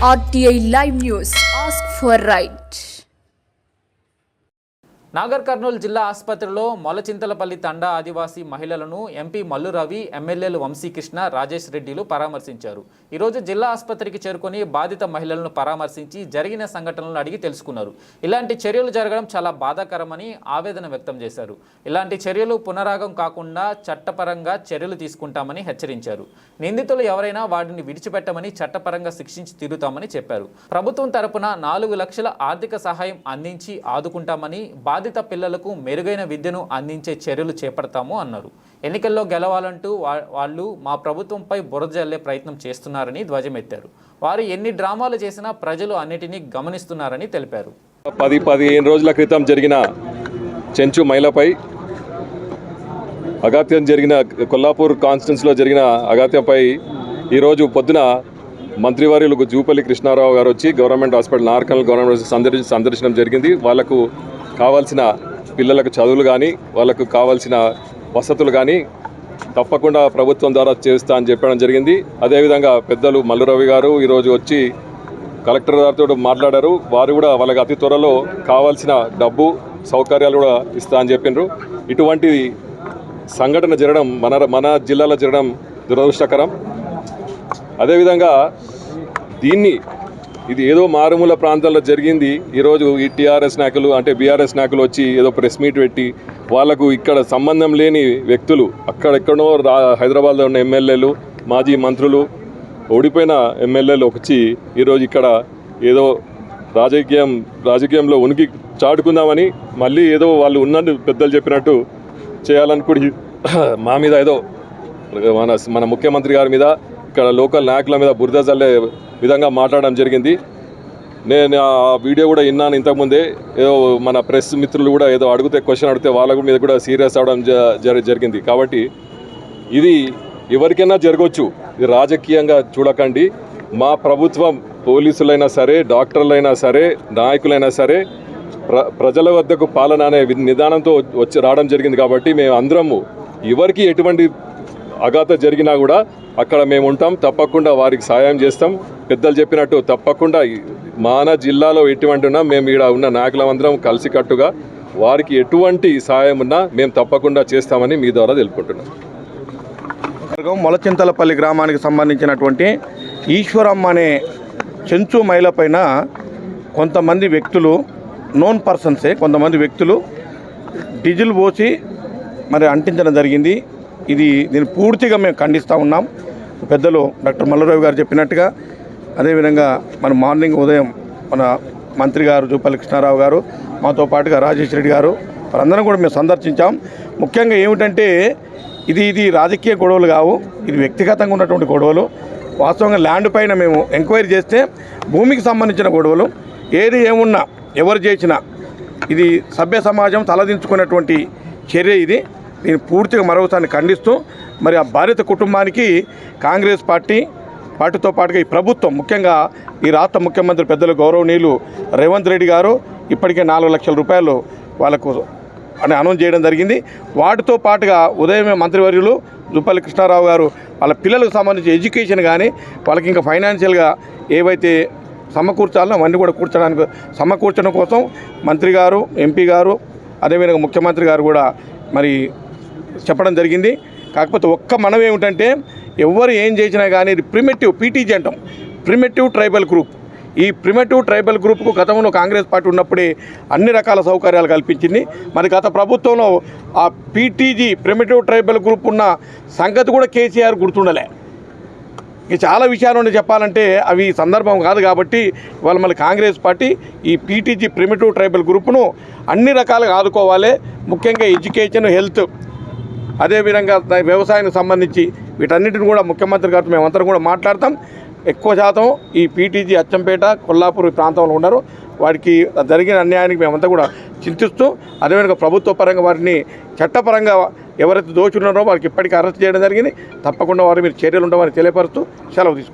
RTI Live News. Ask for right. Nagar Kurnool జిల్లా ఆసుపత్రిలో మొలచింతలపల్లి తండా ఆదివాసీ మహిళలను ఎంపీ మల్లు రవి, ఎమ్మెల్యేలు వంశీకృష్ణ, రాజేష్ రెడ్డిలు పరామర్శించారు. ఈరోజు జిల్లా ఆసుపత్రికి చేరుకొని బాధిత మహిళలను పరామర్శించి జరిగిన సంఘటనలను అడిగి తెలుసుకున్నారు. ఇలాంటి చర్యలు జరగడం చాలా బాధాకరమని ఆవేదన వ్యక్తం చేశారు. ఇలాంటి చర్యలు పునరాగం కాకుండా చట్టపరంగా చర్యలు తీసుకుంటామని హెచ్చరించారు. నిందితులు ఎవరైనా వాటిని విడిచిపెట్టమని చట్టపరంగా శిక్షించి తీరుతామని చెప్పారు. ప్రభుత్వం తరపున 4 లక్షల ఆర్థిక సహాయం అందించి ఆదుకుంటామని, బాధిత పిల్లలకు మెరుగైన విద్యను అందించే చర్యలు చేపడతాము అన్నారు. ఎన్నికల్లో గెలవాలంటూ వాళ్ళు మా ప్రభుత్వంపై బురద జల్లే ప్రయత్నం చేస్తున్నారని ధ్వజమెత్తారు. వారు ఎన్ని డ్రామాలు చేసినా ప్రజలు అన్నిటినీ గమనిస్తున్నారని తెలిపారు. 15 రోజుల క్రితం జరిగిన చెంచు మహిళపై అఘాత్యం జరిగిన కొల్లాపూర్ కాన్స్టిట్యున్సీలో జరిగిన అఘాత్యంపై ఈరోజు పొద్దున మంత్రివర్యులు జూపల్లి కృష్ణారావు గారు వచ్చి government hospital Nagarkurnool government సందర్శనం జరిగింది. వాళ్ళకు కావాల్సిన పిల్లలకు చదువులు కానీ, వాళ్ళకు కావాల్సిన వసతులు కానీ తప్పకుండా ప్రభుత్వం ద్వారా చేస్తా అని చెప్పడం జరిగింది. అదేవిధంగా పెద్దలు మల్లు రవి గారు ఈరోజు వచ్చి కలెక్టర్ గారితో మాట్లాడారు. వారు కూడా వాళ్ళకి అతి త్వరలో కావాల్సిన డబ్బు సౌకర్యాలు కూడా ఇస్తా అని చెప్పినారు. ఇటువంటి సంఘటన జరగడం మన జిల్లాలో జరగడం దురదృష్టకరం. అదేవిధంగా ఇది ఏదో మారుమూల ప్రాంతాల్లో జరిగింది. ఈరోజు ఈ టీఆర్ఎస్ నాయకులు అంటే బీఆర్ఎస్ నాయకులు వచ్చి ఏదో ప్రెస్ మీట్ పెట్టి వాళ్ళకు ఇక్కడ సంబంధం లేని వ్యక్తులు అక్కడెక్కడో హైదరాబాద్లో ఉన్న ఎమ్మెల్యేలు, మాజీ మంత్రులు, ఓడిపోయిన ఎమ్మెల్యేలు వచ్చి ఈరోజు ఇక్కడ ఏదో రాజకీయంలో ఉనికి చాటుకుందామని మళ్ళీ ఏదో వాళ్ళు ఉన్నట్టు పెద్దలు చెప్పినట్టు చేయాలనుకుని మా మీద ఏదో మన ముఖ్యమంత్రి గారి మీద, ఇక్కడ లోకల్ నాయకుల మీద బురద జల్లే విధంగా మాట్లాడడం జరిగింది. నేను ఆ వీడియో కూడా విన్నాను ఇంతకుముందే. ఏదో మన ప్రెస్ మిత్రులు కూడా ఏదో క్వశ్చన్ అడిగితే వాళ్ళ మీద కూడా సీరియస్ అవడం జరిగింది. కాబట్టి ఇది ఎవరికైనా జరగవచ్చు, ఇది రాజకీయంగా చూడకండి. మా ప్రభుత్వం పోలీసులైనా సరే, డాక్టర్లైనా సరే, నాయకులైనా సరే ప్రజల వద్దకు పాలన అనే నిదానంతో రావడం జరిగింది. కాబట్టి మేము అందరము ఎవరికి ఎటువంటి అఘాతం జరిగినా కూడా అక్కడ మేము ఉంటాం, తప్పకుండా వారికి సాయం చేస్తాం. పెద్దలు చెప్పినట్టు తప్పకుండా మన జిల్లాలో ఎటువంటి ఉన్నా మేము ఇక్కడ ఉన్న నాయకులందరం కలిసికట్టుగా వారికి ఎటువంటి సాయం ఉన్నా మేము తప్పకుండా చేస్తామని మీ ద్వారా తెలుపుకుంటున్నాం. మొలచింతలపల్లి గ్రామానికి సంబంధించినటువంటి ఈశ్వరమ్మ అనే చెంచు మహిళ పైన కొంతమంది వ్యక్తులు, నోన్ పర్సన్సే కొంతమంది వ్యక్తులు డీజిల్ పోసి మరి అంటించడం జరిగింది. దీన్ని పూర్తిగా మేము ఖండిస్తూ ఉన్నాం. పెద్దలు డాక్టర్ మల్లురావు గారు చెప్పినట్టుగా, అదేవిధంగా మన మార్నింగ్ ఉదయం మన మంత్రి గారు జూపల్లి కృష్ణారావు గారు, మాతో పాటుగా రాజేష్ రెడ్డి గారు, వారందరం కూడా మేము సందర్శించాం. ముఖ్యంగా ఏమిటంటే ఇది రాజకీయ గొడవలు కావు, ఇది వ్యక్తిగతంగా ఉన్నటువంటి గొడవలు. వాస్తవంగా ల్యాండ్ పైన మేము ఎంక్వైరీ చేస్తే భూమికి సంబంధించిన గొడవలు. ఏది ఏమున్నా ఎవరు చేసినా ఇది సభ్య సమాజం తలదించుకున్నటువంటి చర్య. దీన్ని పూర్తిగా మరొకసారి ఖండిస్తూ మరి ఆ బాధిత కుటుంబానికి కాంగ్రెస్ పార్టీతో పాటుగా ఈ ప్రభుత్వం, ముఖ్యంగా ఈ రాష్ట్ర ముఖ్యమంత్రి పెద్దలు గౌరవనీయులు రేవంత్ రెడ్డి గారు ఇప్పటికే 4 లక్షల రూపాయలు వాళ్ళకు అనౌన్స్ చేయడం జరిగింది. వాటితో పాటుగా ఉదయమే మంత్రివర్యులు జూపల్లి కృష్ణారావు గారు వాళ్ళ పిల్లలకు సంబంధించి ఎడ్యుకేషన్ కానీ, వాళ్ళకి ఇంకా ఫైనాన్షియల్గా ఏవైతే సమకూర్చాలో అవన్నీ కూడా సమకూర్చడం కోసం మంత్రి గారు, ఎంపీ గారు, అదేవిధంగా ముఖ్యమంత్రి గారు కూడా మరి చెప్పడం జరిగింది. కాకపోతే ఒక్క మనం ఏమిటంటే ఎవరు ఏం చేసినా కానీ ఇది ప్రిమిటివ్ పీటీజీ అంటాం, ప్రిమిటివ్ ట్రైబల్ గ్రూప్. ఈ ప్రిమిటివ్ ట్రైబల్ గ్రూప్కు గతంలో కాంగ్రెస్ పార్టీ ఉన్నప్పుడే అన్ని రకాల సౌకర్యాలు కల్పించింది. మరి గత ప్రభుత్వంలో ఆ పీటీజీ ప్రిమిటివ్ ట్రైబల్ గ్రూప్ ఉన్న సంగతి కూడా కేసీఆర్ గుర్తుండలే. ఇక చాలా విషయాలు చెప్పాలంటే అవి సందర్భం కాదు. కాబట్టి ఇవాళ మళ్ళీ కాంగ్రెస్ పార్టీ ఈ పీటీజీ ప్రిమిటివ్ ట్రైబల్ గ్రూప్ను అన్ని రకాలుగా ఆదుకోవాలి. ముఖ్యంగా ఎడ్యుకేషన్, హెల్త్, అదేవిధంగా వ్యవసాయానికి సంబంధించి వీటన్నిటిని కూడా ముఖ్యమంత్రి గారితో మేమందరం కూడా మాట్లాడతాం. ఎక్కువ శాతం ఈ పీటీజీ అచ్చంపేట, కొల్లాపూర్ ప్రాంతంలో ఉన్నారు. వారికి జరిగిన అన్యాయానికి మేమంతా కూడా చింతిస్తూ, అదేవిధంగా ప్రభుత్వ పరంగా వారిని చట్టపరంగా ఎవరైతే దోషులున్నారో వారికి ఇప్పటికీ అరెస్ట్ చేయడం జరిగింది. తప్పకుండా వారి మీద చర్యలు ఉండవని తెలియపరుస్తూ సెలవు తీసుకుంటాం.